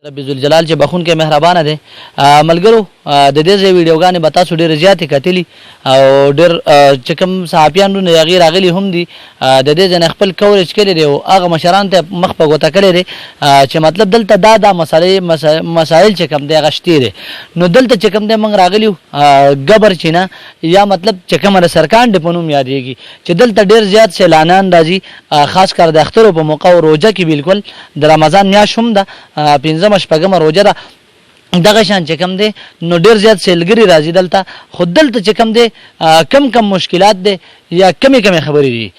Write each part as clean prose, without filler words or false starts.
رب ذوالجلال چې بخون کې مهربانه دی. ملګرو د دې ځای ویډیوګانې به تاسو ډېرې زیاتې کتلي او ډېر چې کوم صحافیان نو هغې راغلي هم دي د دې ځای نه خپل کوریج کړی دی او هغه مشرانو ته مخ په ګوته کړی دی چې مطلب دلته دا مسایل چې کوم دی هغه شتې دی. نو دلته چې کوم دی موږ راغلي یو ګبر چې نه یا مطلب چې کومه د سرکان د په نوم یادېږي چې دلته ډېر زیات سیلانیان راځي خاص کر د اخترو په موقع او روژه کې بالکل د رمضان میاشت هم ده پنځمه شپږمه روژه ده دغه شان چې کوم دی نو ډېر زیات سیلګري راځي دلته خو دلته چې کوم دی کم مشکلات دی یا کمې خبرې دي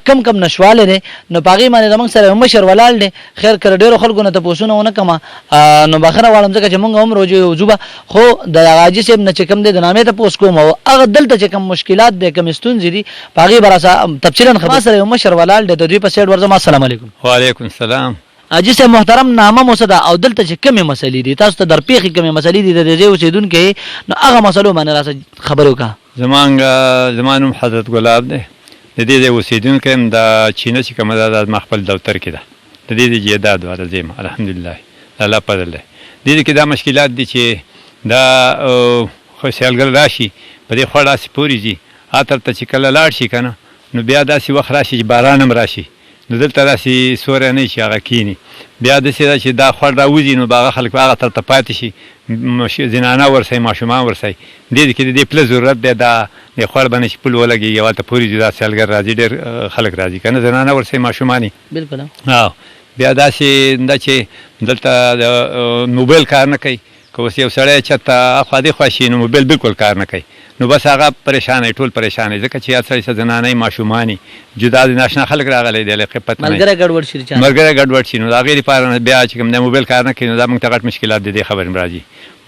کم نشواله دی نو په هغې باندې زموږ سره مشر ولاړ دی. خیر که ډېرو خلکو نه تپوسونه ونه کړمه نو بخښنه غواړم ځکه چې موږ هم روژې وځو به خو د حاجي صاحب نه چې کوم دی د نامې تپوس کوم او هغه دلته چې کوم مشکلات دی کوم ستونزې دي په هغې به راسره تفصیلا ما سره یو مشر ولاړ دی د دوی په سایډ ورځم. السلام علیکم. وعلیکم السلام. حاجي صاحب محترم نامه مو څه ده او دلته چې کومې مسلې دي تاسو ته درپېښې کومې مسلې دي د دې ځای اوسېدونکي نو هغه مسلو باندې راسه خبرې وکړه. زما نوم حضرت ګلاب دی د دې ځای اوسېدونکی یم د چینه چې کومه ده زما خپل دفتر کې ده د دې د جیداد والا ځای یم الحمدلله د الله فضل دی. دې کې دا مشکلات دي چې دا خو سیلګر راشي په دې خوا داسې پورې ځي اتر ته چې کله لاړ شي که نه نو بیا داسې وخت راشي چې باران هم راشي نو دلته داسې سوری نه شي هغه کیني بیا داسې ده چې دا خوړ راوځي نو به هغه خلک هغه طرف ته پاتې شي زنانه ورسئ ماشومان ورسئ دې کې د دې پله ضرورت دی دا د خوړ به نه شي پل ولګېږي هلته پورې ځي دا سیلګر راځي ډېر خلک راځي که نه زنانه ورسئ ماشومان یې بلکل بیا داسې ده چې دلته د موبایل کار نه کوي که اوس یو سړی چېرته اخوا دې خوا شي نو موبایل بلکل کار نه کوي نو بس هغه پریشانه ټول پریشانه ځکه چې یاد سړی څه زنانه ماشومان جدا د ناشنا خلک راغلی دی لکه پته نه ملګری ګډوډ شي نو د هغې دپاره بیا چې کوم دی موبایل کار نه کوي نو دا موږ ته غټ مشکلات د دې خبرې راځي.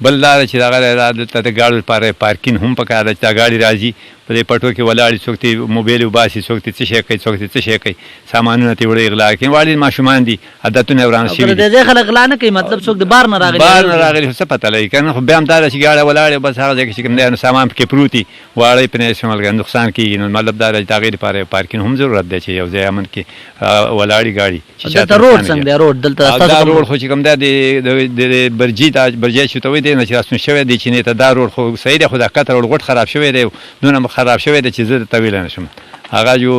بل دا ده چې دغه دلته د ګاډو لپاره پارکینګ هم پکار ده چې دا ګاډي راځي په دې پټو کې ولاړې څوک دې موبایل وباسي څوک دې څه شی کوي څوک دې څه شی کوي سامانونه ترې وړي غلا کوي واړې ماشومان دي عادتونه یې ورانه شوي دي. د دې خلک غلا نه کوي مطلب څوک د بار نه راغلي څه پته لګي که نه خو بیا هم دا ده چې ګاډه ولاړې بس هغه ځای کې چې کوم دی نو سامان پکې پروت وي واړه یې پرې استعمال کوي نقصان کېږي نو مطلب دا ده چې د هغې لپاره پارکینګ هم ضرورت دی چې یو ځای امن کې ولاړې ګاډي دلته روډ څنګه دی دا روډ خو چې کوم دی د برجۍ چې ته وایي دی نه چې راستون شوی دی چینې ته دا روډ خو صحیح دی خو دا قطر روډ غټ خراب شوی دی دونه خراب شوی دی چې زه درته ویلی نه شم هغه یو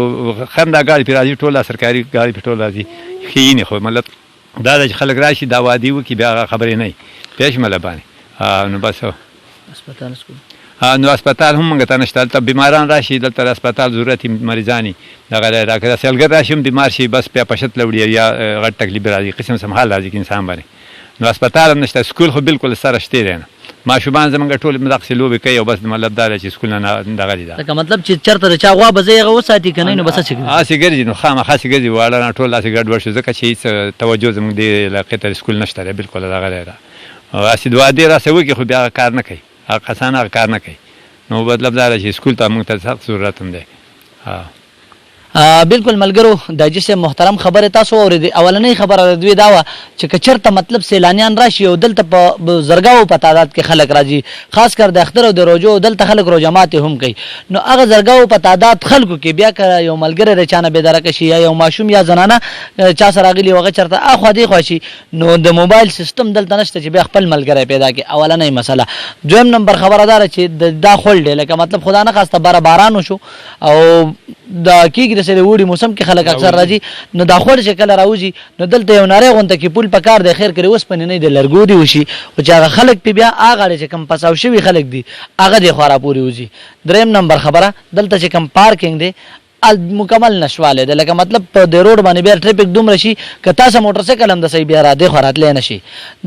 خم دا ګاډي پرې راځي ټوله سرکاري ګاډي پرې ټول راځي ښیینې خو مطلب دا ده چې خلک راشي دا وعدې وکړي بیا هغه خبرې نه وي پوه شمله باندې نو بس نو اسپتال هم موږ ته نشته دلته بیماران راشي دلته د اسپتال ضرورت مریضان وي دغه راکړه سیلګر راشي هم بیمار شي بس بیا پشت له وړي یا غټ تکلیف راځي قسم سم حال راځي انسان باندې نو اسپتال هم نشته سکول خو بالکل سره شته دی نه ماشومان زمونږ ټول دغسې لوبې کوي او بس مطلب دا ده چې سکول نه دغه دي لکه مطلب چې چېرته د چا غوا به زه هغه وساتي که نه نو بس هسې ګرځي نو خامخا هسې ګرځي واړه نه ټول داسې ګډوډ شو ځکه چې هېڅ توجه زموږ دې علاقې ته سکول نشته دی بالکل دغه دی ده هسې دعا دې راسه وکړي خو بیا هغه کار نه کوي هغه کسان هغه کار نه کوي نو مطلب دا ده چې سکول ته موږ ته سخت ضرورت هم دی. بالکل ملګرو د حاجي صاحب محترم خبرې تاسو واورېدې اولنۍ خبره د دوی دا وه چې که چېرته مطلب سیلانیان راشي او دلته په زرګاو په تعداد کې خلک راځي خاص کر د اختر او د روژو دلته خلک روژه ماتې هم کوي نو هغه زرګاو په تعداد خلکو کې بیا که یو ملګری د چا نه بېدرکه شي یا یو ماشوم یا زنانه چا سره راغلي هغه چېرته اخوا دې خوا شي نو د موبایل سیسټم دلته نشته چې بیا خپل ملګری پیدا کړي اولنۍ مسله. دویم نمبر خبره دا ده چې دا خول دی لکه مطلب خدا نه خواسته باره باران وشو او د کېږي د سره وړي موسم کې خلک اکثر راځي نو دا خوړ چې کله راوځي نو دلته یو نری غونته کې پول پکار دی خیر کړي اوسپنې نه دی لرګو دي وشي او چې هغه خلک پې بیا هغه چې کوم پساو شوي خلک دي هغه دې خوا راپورې وځي. دریم نمبر خبره دلته چې کوم پارکینګ دی مکمل نشواله ده لکه مطلب په د روډ باندې بیا ټریفیک دومره شي که تاسو موټر سایکل هم د صحیح بیا را دې خوا راتلی نه شي.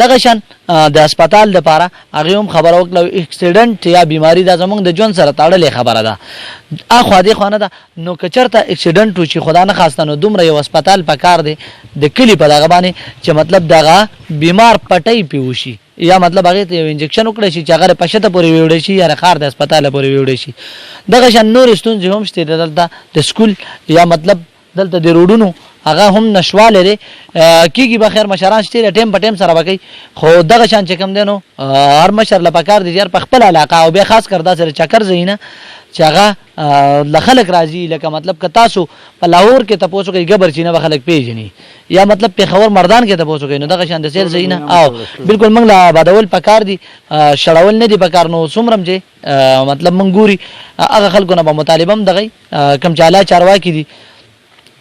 دغه شان د اسپتال دپاره هغې هم خبره وکړه اکسیډنټ یا بیماري دا زموږ د ژوند سره تړلې خبره ده اخوا دې خوا نه ده نو که چېرته اکسیډنټ وشي خدا نه خواسته نو دومره یو اسپتال پکار دی د کلي په دغه باندې چې مطلب دغه بیمار پټۍ پې وشي یا مطلب هغې ته یو انجکشن وکړی شي چې هغه د پشته پورې ویوړی شي یا د ښار د اسپتاله پورې ویوړی شي. دغه شان نورې ستونزې هم شته دلته د سکول یا مطلب دلته د روډونو هغه هم نشواله دی کېږي به خیر مشران شته دی ټیم په ټیم سره به کوي خو دغه شان چې کوم دی نو هر مشر له پکار دی چې په خپل علاقه او بیا خاص کر داسې د چکر ځایونه چې هغه له خلک راځي لکه مطلب که تاسو په لاهور کې تاسو کې ګبر چینه به خلک پیژني یا مطلب پیښور مردان کې تاسو کې نو دغه شان د سیل زینه او بالکل موږ لا بادول پکار دي شړول نه دي پکار نو سمرم چې مطلب موږ ګوري هغه خلکو نه به مطالبه هم دغه کم چاله چارواکي دي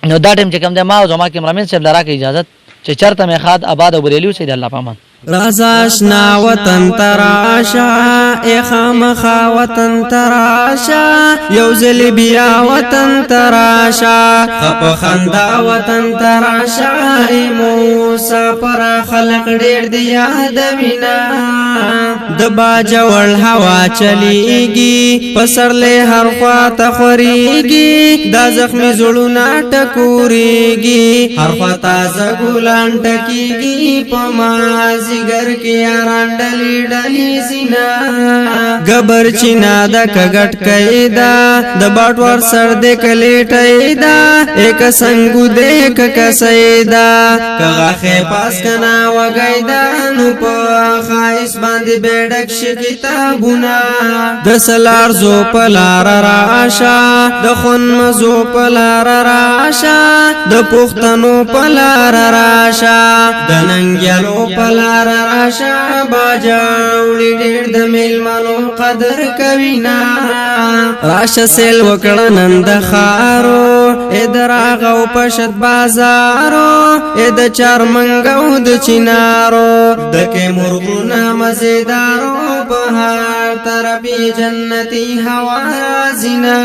نو دا ټیم چې کوم د ما او زما کیمرامین صاحب لراکه اجازه چې چرته مې خاد آباد او بریلیو سید الله پامان رازاشنا وطن تراشا اخامخا وطن تراشا یوزل بیا وطن تراشا خپ خندا وطن تراشا ای موسا پر خلق ډیر دی یاد وینا د باجوړ هوا چلیږي پسرله هر خوا تخوريږي دا زخمی زړونه ټکوريږي هر خوا تازه ګلان ټکیږي پماز گر کې یاران ډلی ډلی سینا گبر چینا د کګټ کیدا د باټ ور سر د کلیټای دا ایک سنگو دیک کسیدا کغه پاس کنا وګیدا نو په خایس باندې بیډک ش کتابونه د سلار زو پلار راشا د خون مزو پلار راشا د پختنو پلار راشا د ننګلو پلار راشا باجاولی ډیر د میلمانو قدر کوینا راشا سیل وکړه نند خارو ادراغو پشت بازارو اد چرمنګو د چینارو دکه مرغونه مزیدارو بهار طرفی جنتی هوا زینا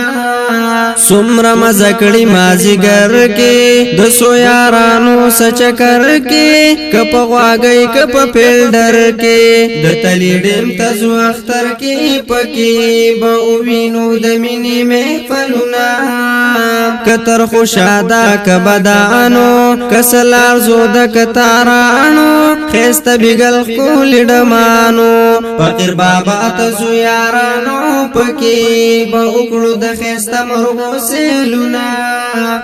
سمر مزکړی مازیګر کې د سو یارانو سچکر کې کپ غواګي کپ فیلډر کې د تلی ډیم تزو اختر کې پکې به وینو د مینې محفلونه کتر خوشاده کبدانو کسلار زو د کتارانو خيست بګل کول ډمانو فقیر بابا تزو یارانو پکې به وکړو د خيست مرغو سیلونه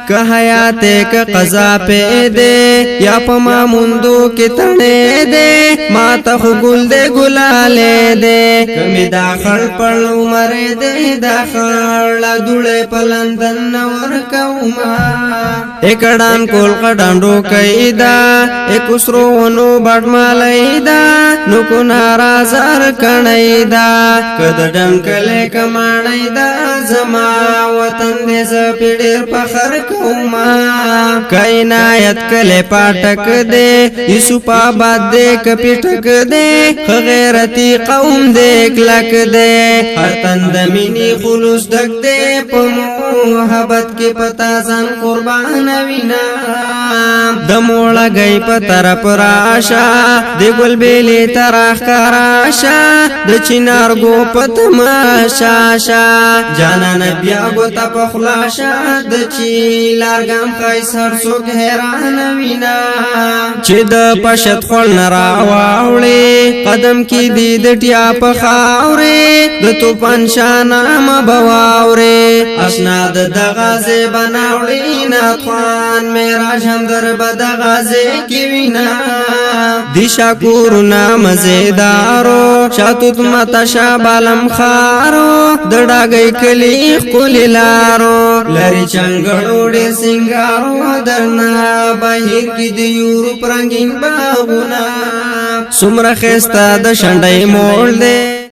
که حیات که قضا په دې یا په ماموندو کې تړې دې ما ته ګل دې ګلاله دې کمی داخل پړ عمر دې داخل دړې پلندن ور کوما اکړان کول قډانډو کیدا ایک وسرو ونو بډ مالایدا نو کو ناراضر کڼیدا کد ډنکلې کمانیدا زما وطن دې ز پیډر فخر کوما کائنات کله پټک دې یوسف آباد دې کپټک دې غیرتی قوم دې کلک دې هر تند مینی خلوص دک دې په محبت کې پتا ځان قربان وینا د موړه گئی په طرف راشا د ګل بیلې طرف کراشا د چینار گو پتماشا شا جانا نبیا گو تپ خلاشا د چی لارګم خیس هر څوک حیران وینا چې د پشت خل نرا واوړې قدم کې دی د ټیا په خاورې د توپان شانا مبواورې اسناد د غازه بناوړې ناتوان میراج هم در بد غازه کې وینا دی شکور نام زیدارو شاتوت متا شابالم خارو د ډاګې کلی خپل لارو لری چنګړو ډې سنگارو درنا بهیر کې د یورپ رنگین باغونه سمره خستا د شنډې مول دې